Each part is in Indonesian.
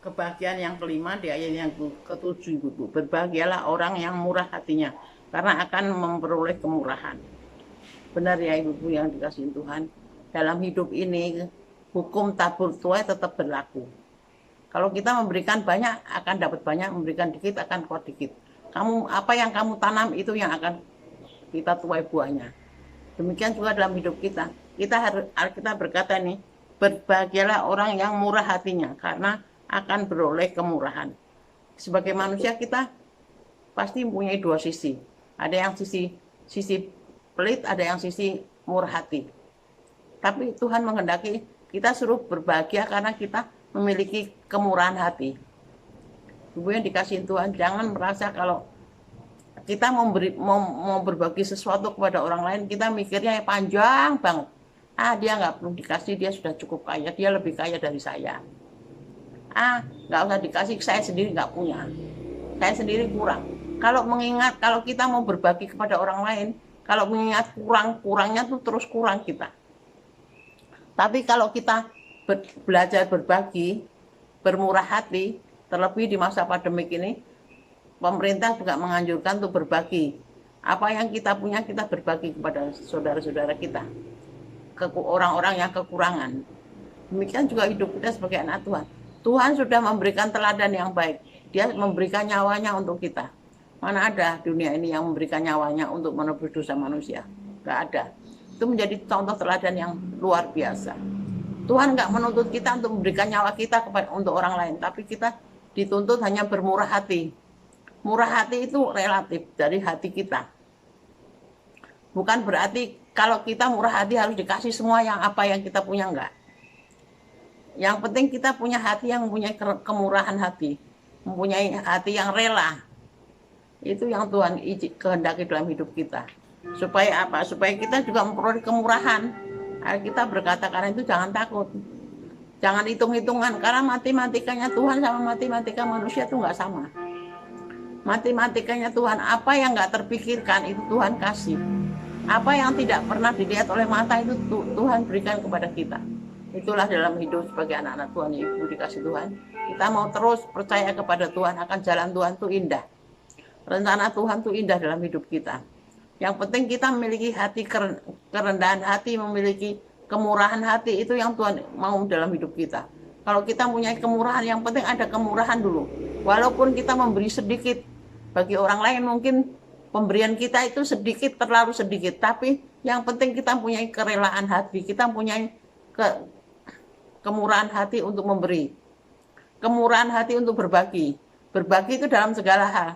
Kebahagiaan yang kelima di ayat yang ketujuh, Ibu. Berbahagialah orang yang murah hatinya, karena akan memperoleh kemurahan. Benar ya Ibu yang dikasihi Tuhan. Dalam hidup ini, hukum tabur tuai tetap berlaku. Kalau kita memberikan banyak, akan dapat banyak, memberikan dikit, akan kuat dikit. Apa yang kamu tanam, itu yang akan kita tuai buahnya. Demikian juga dalam hidup kita. Kita berkata nih, berbahagialah orang yang murah hatinya, karena akan beroleh kemurahan. Sebagai manusia kita pasti mempunyai dua sisi. Ada yang sisi pelit, ada yang sisi murah hati. Tapi Tuhan menghendaki kita suruh berbahagia karena kita memiliki kemurahan hati. Ibu yang dikasihi Tuhan, jangan merasa kalau kita mau berbagi sesuatu kepada orang lain, kita mikirnya panjang banget. Dia nggak perlu dikasih, dia sudah cukup kaya, dia lebih kaya dari saya. Nggak usah dikasih, saya sendiri nggak punya, saya sendiri kurang. Kalau kita mau berbagi kepada orang lain, kalau mengingat kurangnya tuh terus kurang kita. Tapi kalau kita belajar berbagi, bermurah hati, terlebih di masa pandemik ini, pemerintah juga menganjurkan untuk berbagi. Apa yang kita punya, kita berbagi kepada saudara-saudara kita, ke orang-orang yang kekurangan. Demikian juga hidup kita sebagai anak Tuhan. Tuhan sudah memberikan teladan yang baik. Dia memberikan nyawanya untuk kita. Mana ada dunia ini yang memberikan nyawanya untuk menebus dosa manusia? Nggak ada. Itu menjadi contoh teladan yang luar biasa. Tuhan nggak menuntut kita untuk memberikan nyawa kita untuk orang lain, tapi kita dituntut hanya bermurah hati. Murah hati itu relatif dari hati kita. Bukan berarti kalau kita murah hati harus dikasih semua apa yang kita punya, enggak. Yang penting kita punya hati yang mempunyai kemurahan hati, mempunyai hati yang rela. Itu yang Tuhan kehendaki dalam hidup kita. Supaya apa? Supaya kita juga memperoleh kemurahan. Kita berkata karena itu jangan takut. Jangan hitung-hitungan, karena matematikanya Tuhan sama matematika manusia itu nggak sama. Matematikanya Tuhan, apa yang nggak terpikirkan itu Tuhan kasih. Apa yang tidak pernah dilihat oleh mata itu Tuhan berikan kepada kita. Itulah dalam hidup sebagai anak-anak Tuhan, Ibu dikasih Tuhan. Kita mau terus percaya kepada Tuhan, akan jalan Tuhan itu indah. Rencana Tuhan itu indah dalam hidup kita. Yang penting kita memiliki hati kerendahan hati, memiliki kemurahan hati, itu yang Tuhan mau dalam hidup kita. Kalau kita punya kemurahan, yang penting ada kemurahan dulu. Walaupun kita memberi sedikit, bagi orang lain mungkin pemberian kita itu sedikit, terlalu sedikit. Tapi yang penting kita punya kerelaan hati, kita punya kemurahan hati untuk memberi. Kemurahan hati untuk berbagi. Berbagi itu dalam segala hal.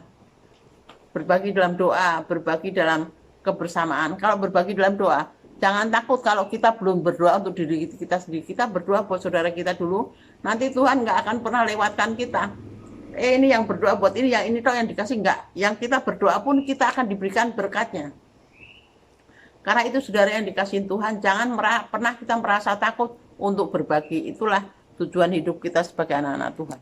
Berbagi dalam doa, berbagi dalam kebersamaan. Kalau berbagi dalam doa, jangan takut kalau kita belum berdoa untuk diri kita sendiri. Kita berdoa buat saudara kita dulu. Nanti Tuhan nggak akan pernah lewatkan kita. Ini yang berdoa buat ini, yang ini toh yang dikasih enggak. Yang kita berdoa pun kita akan diberikan berkatnya. Karena itu saudara yang dikasih Tuhan, jangan pernah kita merasa takut untuk berbagi. Itulah tujuan hidup kita sebagai anak-anak Tuhan.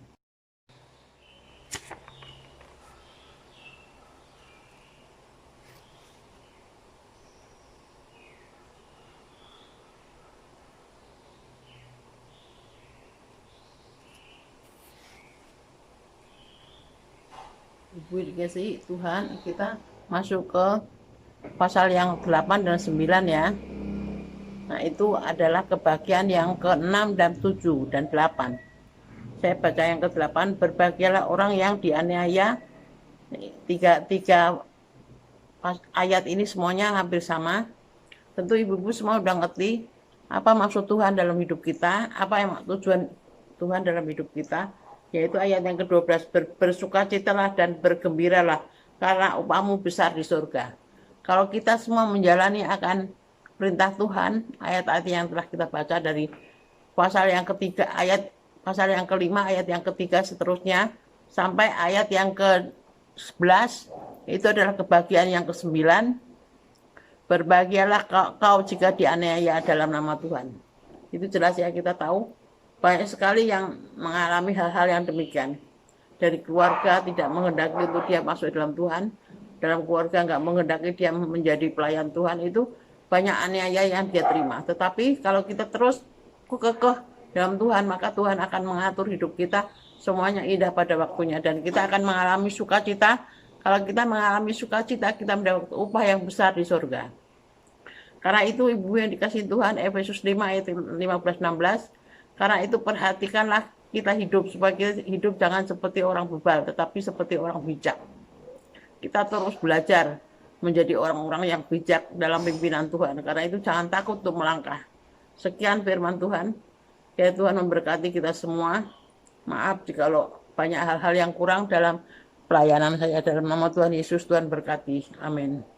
Ibu dikasih Tuhan, kita masuk ke pasal yang 8 dan 9 ya. Nah, itu adalah kebahagiaan yang ke-6 dan 7 dan 8. Saya baca yang ke-8, berbahagialah orang yang dianiaya. Tiga ayat ini semuanya hampir sama. Tentu ibu-ibu semua udah ngerti apa maksud Tuhan dalam hidup kita, apa yang tujuan Tuhan dalam hidup kita. Yaitu ayat yang ke-12, bersukacitalah dan bergembiralah karena upahmu besar di surga. Kalau kita semua menjalani akan perintah Tuhan, ayat-ayat yang telah kita baca dari pasal yang ketiga, pasal yang kelima, ayat yang ketiga seterusnya, sampai ayat yang ke-11, itu adalah kebahagiaan yang ke-9. Berbahagialah kau jika dianiaya dalam nama Tuhan. Itu jelas ya, kita tahu banyak sekali yang mengalami hal-hal yang demikian. Dari keluarga tidak menghendaki untuk dia masuk dalam Tuhan, dalam keluarga nggak menghendaki dia menjadi pelayan Tuhan, itu banyak aniaya yang dia terima. Tetapi kalau kita terus kekeh dalam Tuhan, maka Tuhan akan mengatur hidup kita Semuanya indah pada waktunya dan kita akan mengalami sukacita. Kalau kita mengalami sukacita, kita mendapat upah yang besar di surga. Karena itu ibu yang dikasih Tuhan, Efesus 5 ayat 15-16. Karena itu perhatikanlah kita hidup, supaya kita hidup jangan seperti orang bebal, tetapi seperti orang bijak. Kita terus belajar menjadi orang-orang yang bijak dalam pimpinan Tuhan. Karena itu jangan takut untuk melangkah. Sekian firman Tuhan. Ya Tuhan memberkati kita semua. Maaf jikalau banyak hal-hal yang kurang dalam pelayanan saya. Dalam nama Tuhan Yesus, Tuhan berkati. Amin.